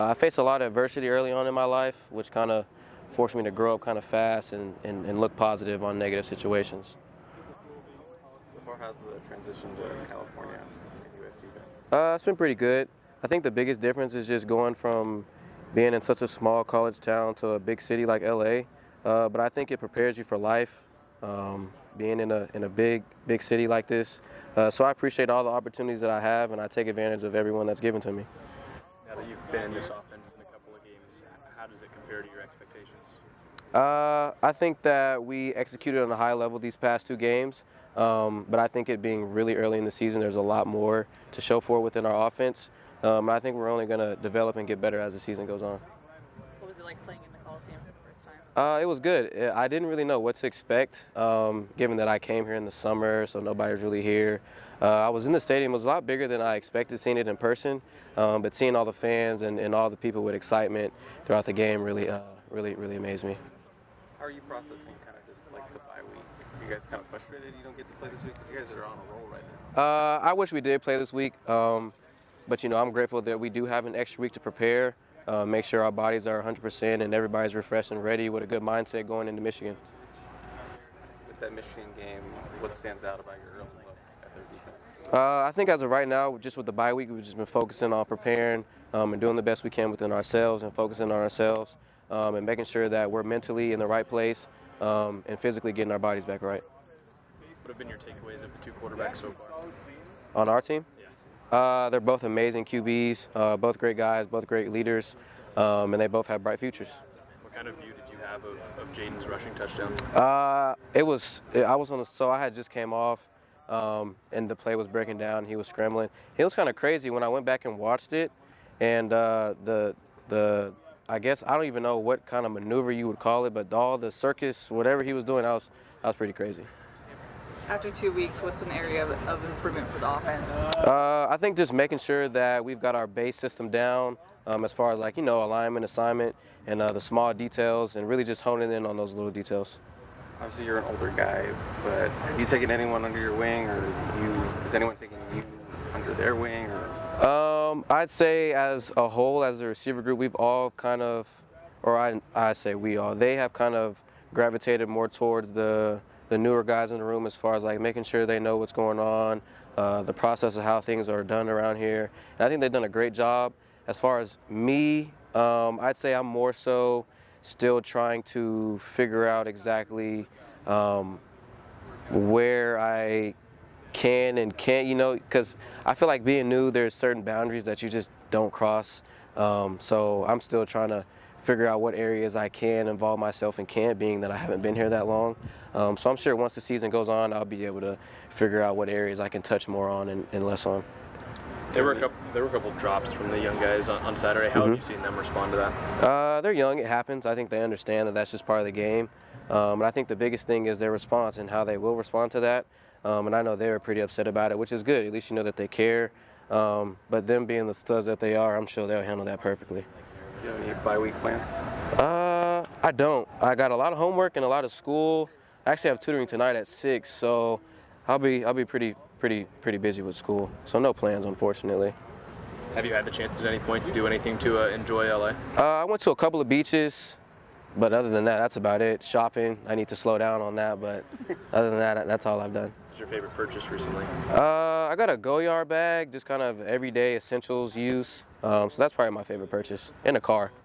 I faced a lot of adversity early on in my life, which kind of forced me to grow up kind of fast and look positive on negative situations. So far, how's the transition to California and USC been? It's been pretty good. I think the biggest difference is just going from being in such a small college town to a big city like LA. But I think it prepares you for life, being in a big city like this. So I appreciate all the opportunities that I have, and I take advantage of everyone that's given to me. Now that you've been in this offense in a couple of games, how does it compare to your expectations? I think that we executed on a high level these past 2 games, but I think it being really early in the season, there's a lot more to show for within our offense. I think we're only going to develop and get better as the season goes on. What was it like playing in the Coliseum for the first time? It was good. I didn't really know what to expect, given that I came here in the summer, so nobody's really here. I was in the stadium. It was a lot bigger than I expected, seeing it in person, but seeing all the fans and all the people with excitement throughout the game really amazed me. How are you processing kind of just like the bye week? Are you guys kind of frustrated you don't get to play this week? You guys are on a roll right now. I wish we did play this week, but I'm grateful that we do have an extra week to prepare, make sure our bodies are 100% and everybody's refreshed and ready with a good mindset going into Michigan. With that Michigan game, what stands out about your early look at their defense? I think as of right now, just with the bye week, we've just been focusing on preparing and doing the best we can within ourselves and focusing on ourselves and making sure that we're mentally in the right place and physically getting our bodies back right. What have been your takeaways of the 2 quarterbacks so far? On our team? Yeah. They're both amazing QBs, both great guys, both great leaders, and they both have bright futures. What kind of view did you have of Jaden's rushing touchdown? I had just came off, and the play was breaking down. He was scrambling. It was kind of crazy when I went back and watched it, and I guess I don't even know what kind of maneuver you would call it, but all the circus, whatever he was doing, that was pretty crazy. After 2 weeks, what's an area of improvement for the offense? I think just making sure that we've got our base system down as far as alignment, assignment, and the small details, and really just honing in on those little details. Obviously, you're an older guy, but have you taken anyone under your wing, or is anyone taking you under their wing? I'd say as a whole, as a receiver group, we've all kind of, or I say we all, they have kind of gravitated more towards the newer guys in the room as far as making sure they know what's going on, the process of how things are done around here. And I think they've done a great job. As far as me, I'd say I'm more so still trying to figure out exactly where I can and can't, because I feel like being new, there's certain boundaries that you just don't cross. So I'm still trying to figure out what areas I can involve myself in, can't, being that I haven't been here that long. So I'm sure once the season goes on, I'll be able to figure out what areas I can touch more on and less on. There were a couple drops from the young guys on Saturday. How have you seen them respond to that? They're young. It happens. I think they understand that that's just part of the game. And I think the biggest thing is their response and how they will respond to that. And I know they were pretty upset about it, which is good. At least you know that they care. But them being the studs that they are, I'm sure they'll handle that perfectly. Do you have any bye-week plans? I don't. I got a lot of homework and a lot of school. I actually have tutoring tonight at 6, so I'll be pretty busy with school. So no plans, unfortunately. Have you had the chance at any point to do anything to enjoy LA? I went to a couple of beaches, but other than that, that's about it. Shopping, I need to slow down on that, but other than that, that's all I've done. What's your favorite purchase recently? I got a Go-Yard bag, just kind of everyday essentials use. So that's probably my favorite purchase, in a car.